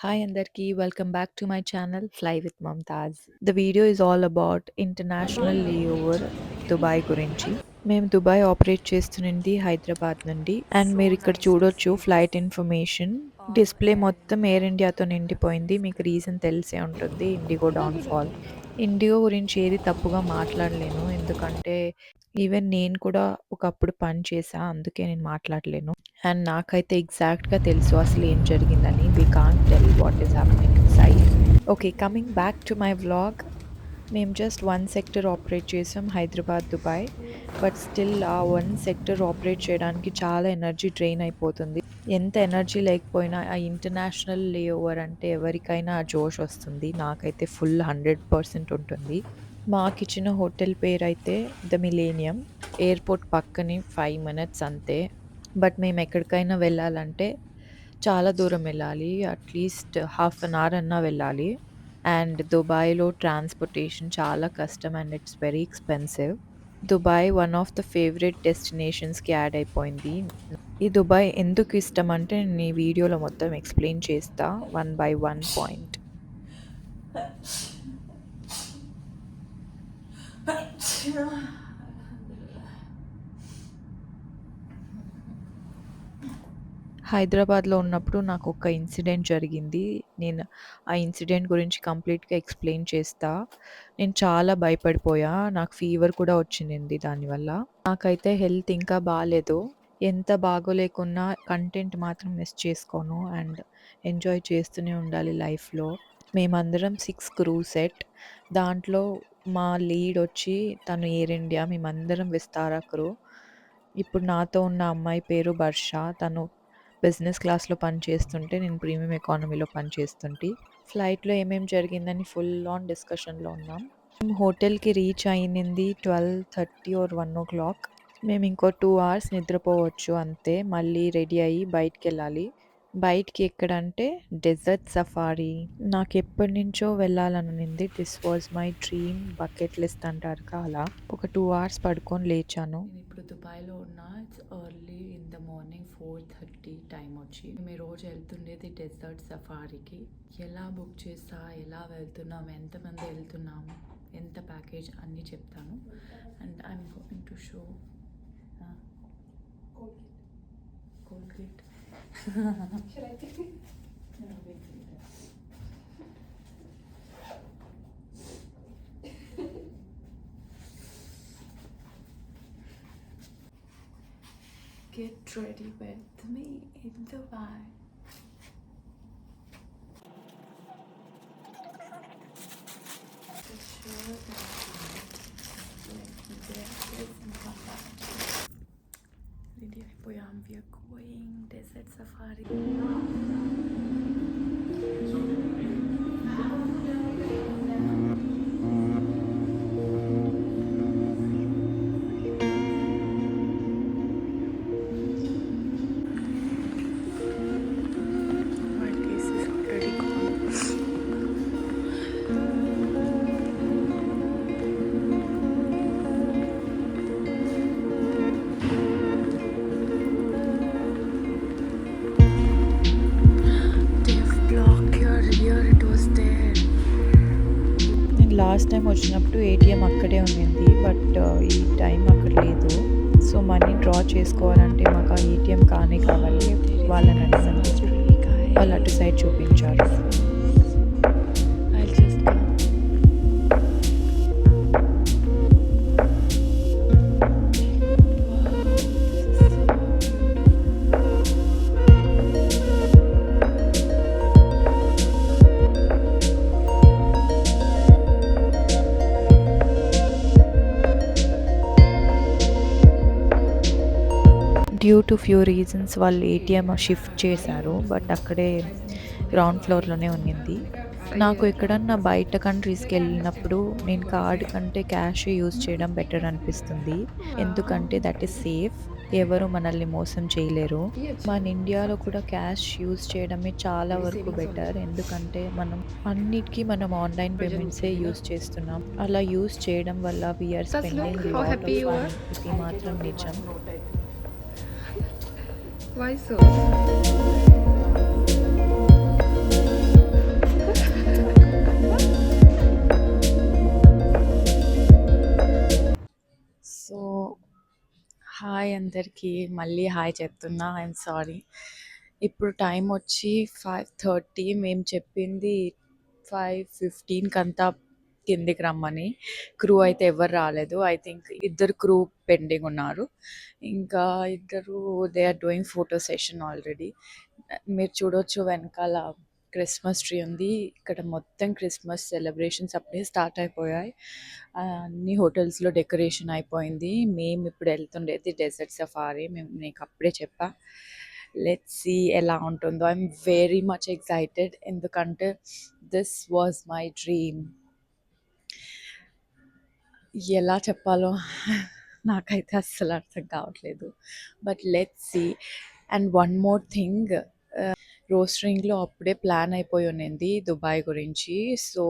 Hi Andarki, welcome back to my channel Fly with Mumtaz. The video is all about international layover Dubai గురించి. మేము Dubai operate చేస్తున్నది హైదరాబాద్ నుండి and మీరు ఇక్కడ చూడొచ్చు ఫ్లైట్ ఇన్ఫర్మేషన్ డిస్ప్లే మొత్తం ఎయిర్ ఇండియాతో నిండిపోయింది. మీకు రీజన్ తెలిసే ఉంటుంది, ఇండిగో డౌన్ఫాల్. ఇండిగో గురించి ఏది తప్పుగా మాట్లాడలేను, ఎందుకంటే ఈవెన్ నేను కూడా ఒకప్పుడు పని చేశా, అందుకే నేను మాట్లాడలేను. అండ్ నాకైతే ఎగ్జాక్ట్‌గా తెలుసు అసలు ఏం జరిగిందని. We can't tell what is happening inside. Okay, coming back to my vlog. మేము జస్ట్ వన్ సెక్టర్ ఆపరేట్ చేసాం, హైదరాబాద్, దుబాయ్. బట్ స్టిల్ ఆ వన్ సెక్టర్ ఆపరేట్ చేయడానికి చాలా ఎనర్జీ డ్రైన్ అయిపోతుంది. ఎంత ఎనర్జీ లేకపోయినా ఆ ఇంటర్నేషనల్ లేఓవర్ అంటే ఎవరికైనా ఆ జోష్ వస్తుంది. నాకైతే ఫుల్ 100% ఉంటుంది. మాకిచ్చిన హోటల్ పేరైతే ద మిలేనియం. ఎయిర్‌పోర్ట్ పక్కనే 5 మినిట్స్ అంతే. బట్ మేము ఎక్కడికైనా వెళ్ళాలంటే చాలా దూరం వెళ్ళాలి. అట్‌లీస్ట్ హాఫ్ అన్ అవర్ అన్నా వెళ్ళాలి. అండ్ దుబాయ్‌లో ట్రాన్స్‌పోర్టేషన్ చాలా కష్టం and it's very expensive. Dubai one of the favourite డెస్టినేషన్స్‌కి యాడ్ అయిపోయింది. ఈ దుబాయ్ ఎందుకు ఇష్టం అంటే నేను ఈ వీడియోలో మొత్తం ఎక్స్‌ప్లెయిన్ చేస్తా వన్ బై వన్ పాయింట్. హైదరాబాద్‌లో ఉన్నప్పుడు నాకొక ఇన్సిడెంట్ జరిగింది. నేను ఆ ఇన్సిడెంట్ గురించి కంప్లీట్‌గా ఎక్స్‌ప్లెయిన్ చేస్తా. నేను చాలా భయపడిపోయా. నాకు ఫీవర్ కూడా వచ్చింది దానివల్ల. నాకైతే హెల్త్ ఇంకా బాలేదు. ఎంత బాగోలేకున్నా కంటెంట్ మాత్రం మిస్ చేసుకోను అండ్ ఎంజాయ్ చేస్తూనే ఉండాలి లైఫ్‌లో. మేమందరం 6 క్రూ సెట్. దాంట్లో మా లీడ్ వచ్చి తను ఎయిర్ ఇండియా, మేమందరం విస్తారా క్రూ. ఇప్పుడు నాతో ఉన్న అమ్మాయి పేరు వర్ష. తను బిజినెస్ క్లాస్‌లో పనిచేస్తుంటే, నేను ప్రీమియం ఎకానమీలో పనిచేస్తుంటి. ఫ్లైట్‌లో ఏమేం జరిగిందని ఫుల్ ఆన్ డిస్కషన్‌లో ఉన్నాం. మేము హోటల్‌కి రీచ్ అయింది 12:30 ఆర్ 1:00. మేము ఇంకో 2 అవర్స్ నిద్రపోవచ్చు అంతే. మళ్ళీ రెడీ అయ్యి బయటికెళ్ళాలి. బయటికి ఎక్కడంటే డెజర్ట్ సఫారీ. నాకెప్పటినుంచో వెళ్ళాలనుంది. This was my dream bucket list అంటారుగా అలా. ఒక 2 అవర్స్ పడుకొని లేచాను. నేనిప్పుడు దుబాయ్‌లో ఉన్నా. It's early in the morning 4:30 time వచ్చి. మేము ఈరోజు వెళ్తుండేది డెజర్ట్ సఫారీకి. ఎలా బుక్ చేస్తా, ఎలా వెళ్తున్నాం, ఎంతమంది వెళ్తున్నాం, ఎంత ప్యాకేజ్ అన్నీ చెప్తాను. And I'm going to show Colgate. Get ready with me in Dubai. Ready అయిపోయాం. We are going desert safari. Last time వచ్చినప్పుడు ఏటీఎం అక్కడే ఉండింది, బట్ ఈ టైం అక్కడ లేదు. సో మనీ డ్రా చేసుకోవాలంటే మాకు ఆ ఏటీఎం కానే కావాలి. వాళ్ళని అడిగాను, వాళ్ళు అటు సైడ్ చూపించారు. డ్యూ టు ఫ్యూ రీజన్స్ వాళ్ళు ఏటీఎం షిఫ్ట్ చేశారు, బట్ అక్కడే గ్రౌండ్ ఫ్లోర్లోనే ఉన్నింది. నాకు ఎక్కడన్నా బయట కంట్రీస్కి వెళ్ళినప్పుడు నేను కార్డ్ కంటే క్యాష్ యూజ్ చేయడం బెటర్ అనిపిస్తుంది, ఎందుకంటే దట్ ఈస్ సేఫ్. ఎవరు మనల్ని మోసం చేయలేరు. మన ఇండియాలో కూడా క్యాష్ యూజ్ చేయడమే చాలా వరకు బెటర్, ఎందుకంటే అన్నిటికీ మనం ఆన్లైన్ పేమెంట్సే యూజ్ చేస్తున్నాం. అలా యూజ్ చేయడం వల్ల we're spending lot of money. ఇది మాత్రం నిజం. Why so? అందరికీ మళ్ళీ హాయ్ చెప్తున్నా. I'm sorry. ఇప్పుడు టైం వచ్చి 5:30. మేము చెప్పింది 5:15 అంతా కిందికి రమ్మని. క్రూ అయితే ఎవరు రాలేదు. ఐ థింక్ ఇద్దరు క్రూ పెండింగ్ ఉన్నారు. ఇంకా ఇద్దరు they are doing photo session already. మీరు చూడొచ్చు వెనకాల క్రిస్మస్ ట్రీ ఉంది. ఇక్కడ మొత్తం క్రిస్మస్ సెలబ్రేషన్స్ అప్పుడే స్టార్ట్ అయిపోయాయి. అన్ని హోటల్స్లో డెకరేషన్ అయిపోయింది. మేము ఇప్పుడు వెళ్తుండేది డెజర్ట్ సఫారీ. నీకు అప్పుడే చెప్పా. లెట్స్ సీ ఎలా ఉంటుందో. ఐఎమ్ వెరీ మచ్ ఎక్సైటెడ్, ఎందుకంటే దిస్ వాజ్ మై డ్రీమ్. ఎలా చెప్పాలో నాకైతే అస్సలు అర్థం కావట్లేదు. But let's see. And one more thing, రోస్టరింగ్లో అప్పుడే ప్లాన్ అయిపోయి ఉన్నింది దుబాయ్ గురించి. సో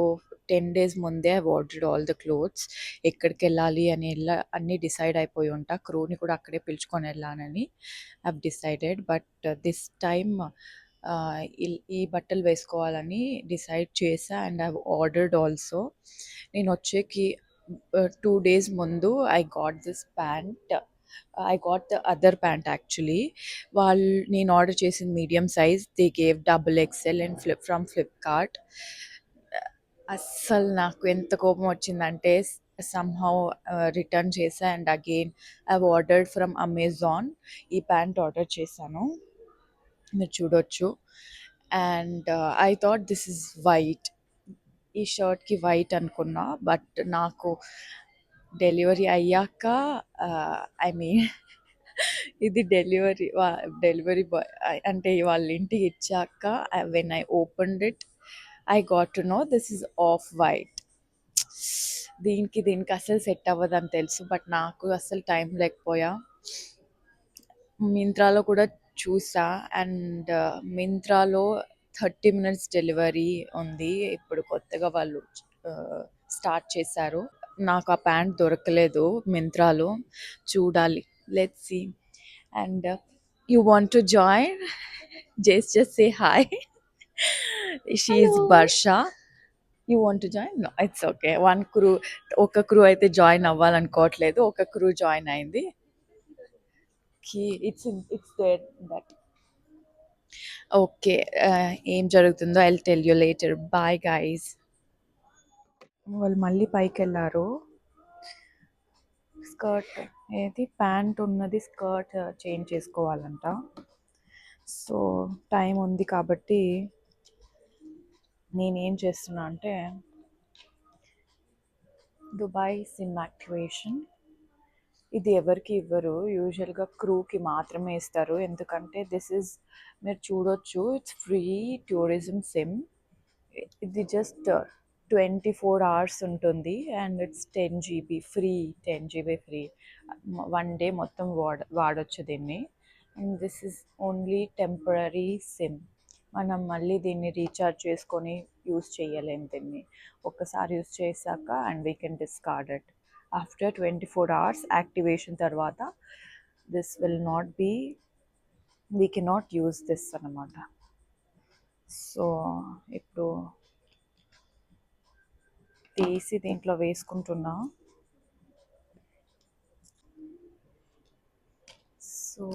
10 days ముందే I ordered all the clothes. ఎక్కడికి వెళ్ళాలి అని అన్నీ డిసైడ్ అయిపోయి ఉంటా. క్రూని కూడా అక్కడే పిలుచుకొని వెళ్ళానని I've decided. But this time ఈ బట్టలు వేసుకోవాలని డిసైడ్ చేసా. And I've ordered also. నేను వచ్చేకి 2 days ముందు I got this pant. I got the other pant actually. నేను ఆర్డర్ చేసిన medium size, they gave XXL and from Flipkart. అస్సలు నాకు ఎంత కోపం వచ్చిందంటే సమ్హౌ రిటర్న్ చేసా. And again I ordered from Amazon. ఈ ప్యాంట్ ఆర్డర్ చేశాను, మీరు చూడొచ్చు. And I thought this is white. ఈ షర్ట్కి వైట్ అనుకున్నా. బట్ నాకు డెలివరీ అయ్యాక ఐ మీన్ ఇది డెలివరీ బాయ్ అంటే వాళ్ళ ఇంటికి ఇచ్చాక when I opened it I got to know this is off white. దీనికి అసలు సెట్ అవ్వదని తెలుసు, బట్ నాకు అసలు టైం లేకపోయా. మింత్రాలో కూడా చూసా. అండ్ మింత్రాలో 30 minutes డెలివరీ ఉంది. ఇప్పుడు కొత్తగా వాళ్ళు స్టార్ట్ చేశారు. నాకు ఆ ప్యాంట్ దొరకలేదు మింత్రాలో, చూడాలి. Let's see. And you want to join? Just say hi. She is Barsha. You want to join? No, it's okay. ఒక క్రూ అయితే జాయిన్ అవ్వాలనుకోవట్లేదు. ఒక క్రూ జాయిన్ అయింది. It's there that. ఓకే, ఏం జరుగుతుందో I will tell you later. Bye guys. వాళ్ళు మళ్ళీ పైకి వెళ్ళారు. స్కర్ట్ ఏది ప్యాంట్ ఉన్నది, స్కర్ట్ చేంజ్ చేసుకోవాలంట. సో టైం ఉంది కాబట్టి నేనేం చేస్తున్నా అంటే దుబాయ్ సిమ్ యాక్టివేషన్. ఇది ఎవరికి ఇవ్వరు, యూజువల్గా క్రూకి మాత్రమే ఇస్తారు. ఎందుకంటే మీరు చూడొచ్చు, ఇట్స్ ఫ్రీ టూరిజం సిమ్. ఇది జస్ట్ 24 hours ఉంటుంది. And it's 10 GB free. 10 GB free. 1 day మొత్తం వాడొచ్చు దీన్ని. And this is only temporary SIM. మనం మళ్ళీ దీన్ని రీఛార్జ్ చేసుకొని యూస్ చేయలేం దీన్ని. ఒక్కసారి యూస్ చేశాక and we can discard it after 24 hours activation తర్వాత. This will not be, we cannot use this అన్నమాట. సో ఇప్పుడు తీసి దీంట్లో వేసుకుంటున్నా. సో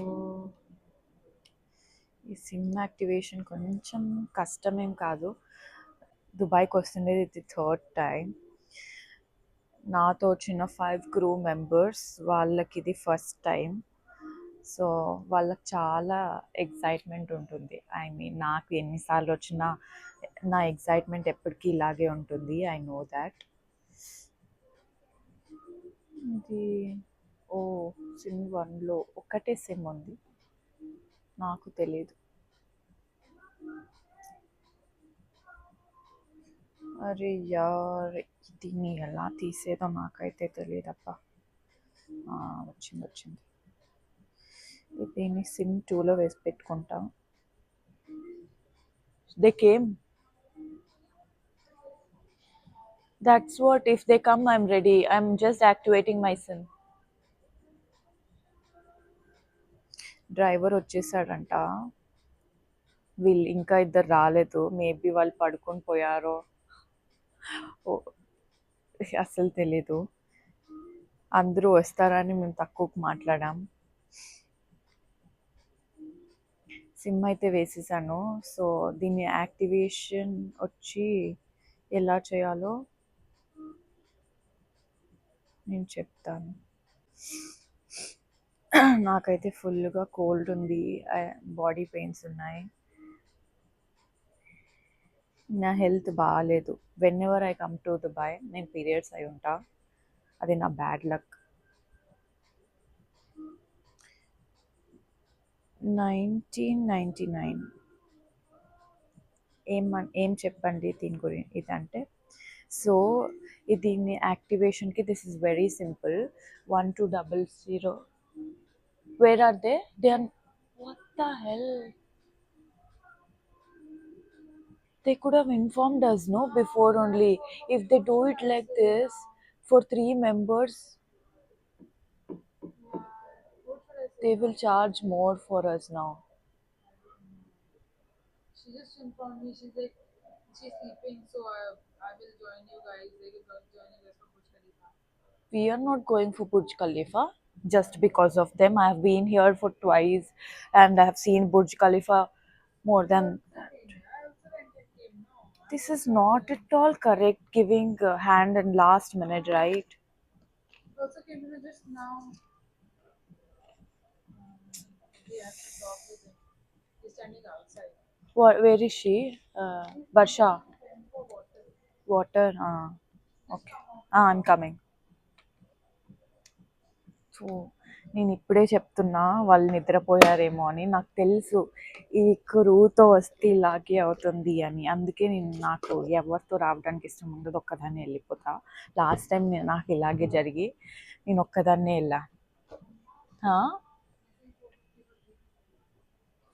ఈ సిమ్ యాక్టివేషన్ కొంచెం కష్టమేం కాదు. దుబాయ్కి వస్తుండేది ఇది 3rd time. నాతో వచ్చిన 5 crew members, వాళ్ళకి ఇది ఫస్ట్ టైం. సో వాళ్ళకి చాలా ఎక్సైట్మెంట్ ఉంటుంది. ఐ మీన్ నాకు ఎన్నిసార్లు వచ్చినా నా ఎక్సైట్మెంట్ ఎప్పటికీ ఇలాగే ఉంటుంది. I know that. ఇది సిమ్ 1లో ఒకటే సిమ్ ఉంది, నాకు తెలీదు. అరే యార్, దీన్ని ఎలా తీసేదో నాకైతే తెలియదప్ప. వచ్చింది. దీన్ని సిమ్ 2లో వేసి పెట్టుకుంటాం. They came. That's what, if they come I'm ready. I'm just activating my SIM. Driver వచ్చేసాడంట. వీళ్ళు ఇంకా ఇద్దరు రాలేదు. మేబీ వాళ్ళు పడుకొని పోయారో అస్సలు తెలీదు. అందరూ వస్తారని మేము తక్కువకు మాట్లాడాం. సిమ్ అయితే వేసేసాను. సో దీన్ని యాక్టివేషన్ వచ్చి ఎలా చేయాలో నేను చెప్తాను. నాకైతే ఫుల్గా కోల్డ్ ఉంది, బాడీ పెయిన్స్ ఉన్నాయి, నా హెల్త్ బాగాలేదు. When ever I come to Dubai నేను పీరియడ్స్ అయి ఉంటా, అది నా బ్యాడ్ లక్. 1999 ఏం చెప్పండి దీని గురించి ఇదంటే. సో దీన్ని యాక్టివేషన్కి this is very simple. 1200. Where are they are what the hell. They could have informed us, no, before only. If they do it like this for 3 members, they will charge more for us now. She just informed me. She's like, she's sleeping, so I will join you guys. They will join you guys for Burj Khalifa. We are not going for Burj Khalifa just because of them. I have been here for twice and I have seen Burj Khalifa more than that. I also went and came now. This is not at all correct, giving hand and last minute, right? I also came in just now. We have to talk with him. He's standing outside. Where is she? Barsha. For water. Water. Okay. I'm coming. So నేను ఇప్పుడే చెప్తున్నా వాళ్ళు నిద్రపోయారేమో అని. నాకు తెలుసు ఈ క్రూతో వస్తే ఇలాగే అవుతుంది అని. అందుకే నాకు ఎవరితో రావడానికి ఇష్టం ఉండదు, ఒక్కదాన్ని వెళ్ళిపోతా. లాస్ట్ టైం నాకు ఇలాగే జరిగి నేను ఒక్కదాన్నే వెళ్ళా.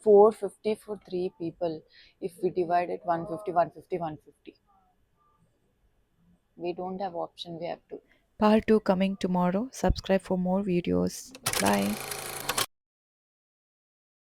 450 for 3 people. If we divide it 150, 150, 150. We don't have option, we have to. Part 2 coming tomorrow. Subscribe for more videos. Bye.